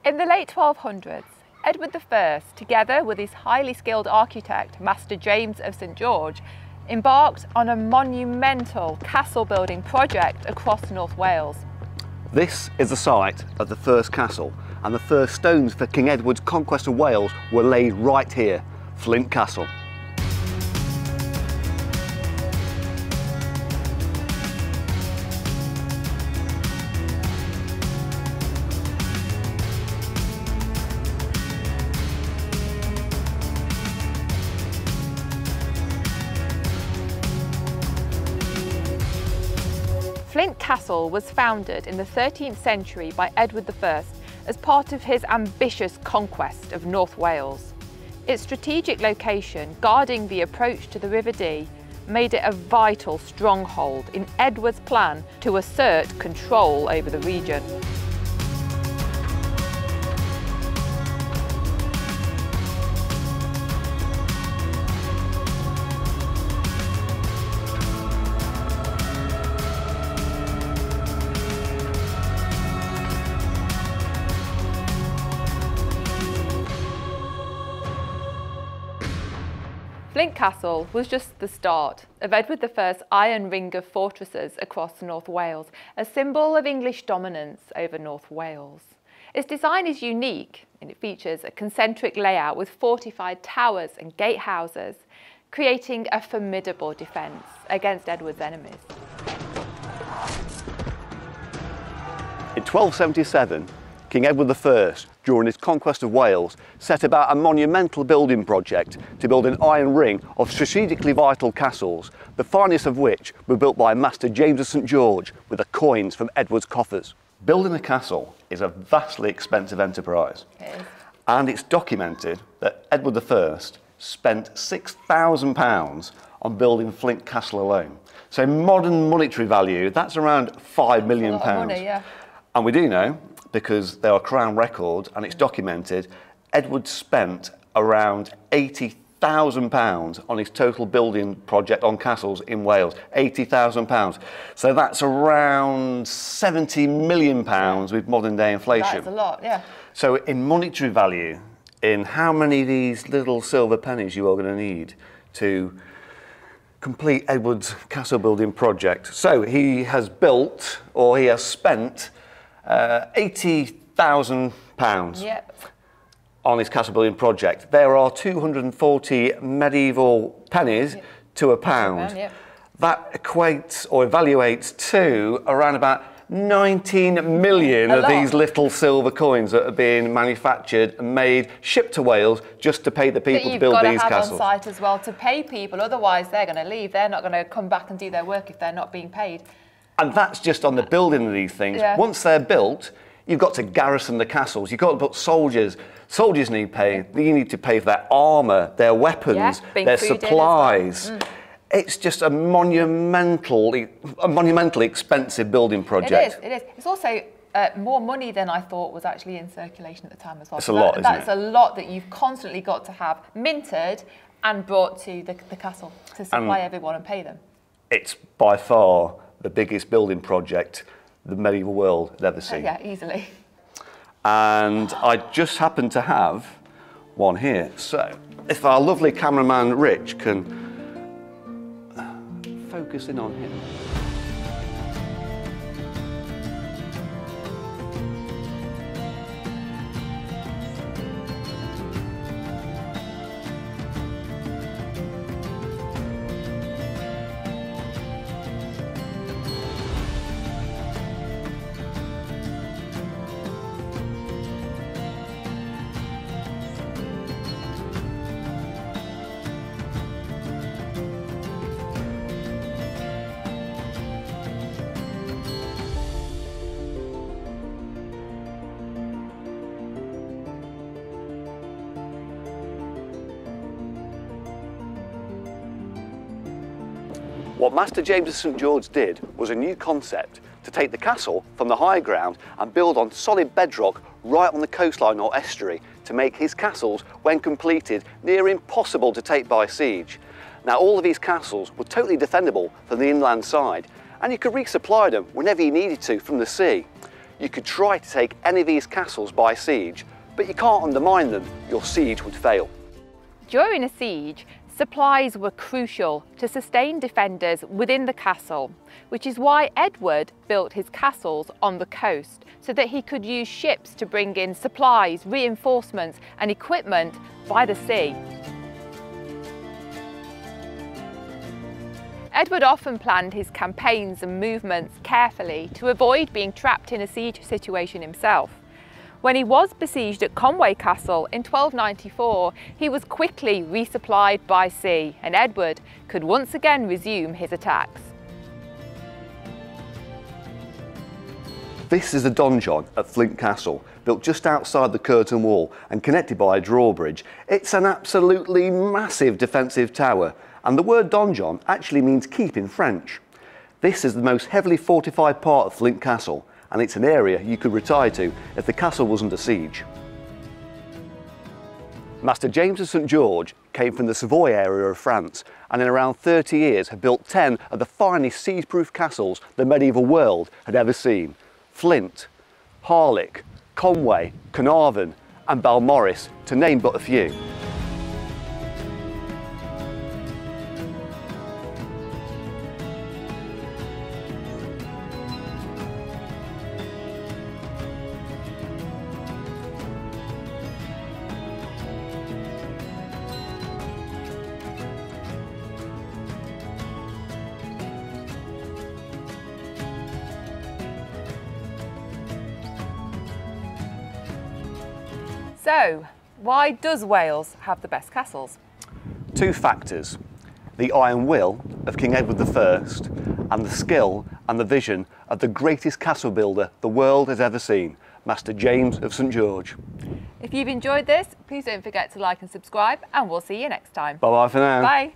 In the late 1200s, Edward I, together with his highly skilled architect, Master James of St George, embarked on a monumental castle building project across North Wales. This is the site of the first castle, and the first stones for King Edward's conquest of Wales were laid right here, Flint Castle. Flint Castle was founded in the 13th century by Edward I as part of his ambitious conquest of North Wales. Its strategic location, guarding the approach to the River Dee, made it a vital stronghold in Edward's plan to assert control over the region. Flint Castle was just the start of Edward I's iron ring of fortresses across North Wales, a symbol of English dominance over North Wales. Its design is unique and it features a concentric layout with fortified towers and gatehouses, creating a formidable defence against Edward's enemies. In 1277, King Edward I, during his conquest of Wales, set about a monumental building project to build an iron ring of strategically vital castles, the finest of which were built by Master James of St George with the coins from Edward's coffers. Building a castle is a vastly expensive enterprise. It is. And it's documented that Edward I spent £6,000 on building Flint Castle alone. So in modern monetary value, that's around £5 million. That's a lot of money, yeah. And we do know, because there are Crown records and it's documented, Edward spent around £80,000 on his total building project on castles in Wales. £80,000. So that's around £70 million with modern day inflation. That's a lot, yeah. So in monetary value, in how many of these little silver pennies you are going to need to complete Edward's castle building project. So he has built, or he has spent, £80,000 Yep. on his castle building project. There are 240 medieval pennies to a pound. Yep. That equates or evaluates to around about 19 million of these little silver coins that are being manufactured and made, shipped to Wales just to pay the people to build these castles. You've got to have on site as well to pay people, otherwise they're going to leave. They're not going to come back and do their work if they're not being paid. And that's just on the building of these things. Yeah. Once they're built, you've got to garrison the castles. You've got to put soldiers. Soldiers need pay. You need to pay for their armour, their weapons, their supplies. Well. It's just a monumentally expensive building project. It is. It's also more money than I thought was actually in circulation at the time as well. It's a lot, isn't it? That's a lot that you've constantly got to have minted and brought to the castle to supply everyone and pay them. It's by far the biggest building project the medieval world had ever seen. Yeah, easily. And I just happen to have one here. So if our lovely cameraman Rich can focus in on him. What Master James of St George did was a new concept to take the castle from the high ground and build on solid bedrock right on the coastline or estuary to make his castles, when completed, near impossible to take by siege. Now all of these castles were totally defendable from the inland side, and you could resupply them whenever you needed to from the sea. You could try to take any of these castles by siege, but you can't undermine them, your siege would fail. During a siege, supplies were crucial to sustain defenders within the castle, which is why Edward built his castles on the coast so that he could use ships to bring in supplies, reinforcements and equipment by the sea. Edward often planned his campaigns and movements carefully to avoid being trapped in a siege situation himself. When he was besieged at Conway Castle in 1294, he was quickly resupplied by sea, and Edward could once again resume his attacks. This is the Donjon at Flint Castle, built just outside the curtain wall and connected by a drawbridge. It's an absolutely massive defensive tower, and the word Donjon actually means keep in French. This is the most heavily fortified part of Flint Castle, and it's an area you could retire to if the castle was under siege. Master James of St George came from the Savoy area of France, and in around 30 years had built 10 of the finest siege-proof castles the medieval world had ever seen. Flint, Harlech, Conway, Carnarvon and Balmoris, to name but a few. So, why does Wales have the best castles? Two factors: the iron will of King Edward I and the skill and the vision of the greatest castle builder the world has ever seen, Master James of St George. If you've enjoyed this, please don't forget to like and subscribe, and we'll see you next time. Bye bye for now. Bye.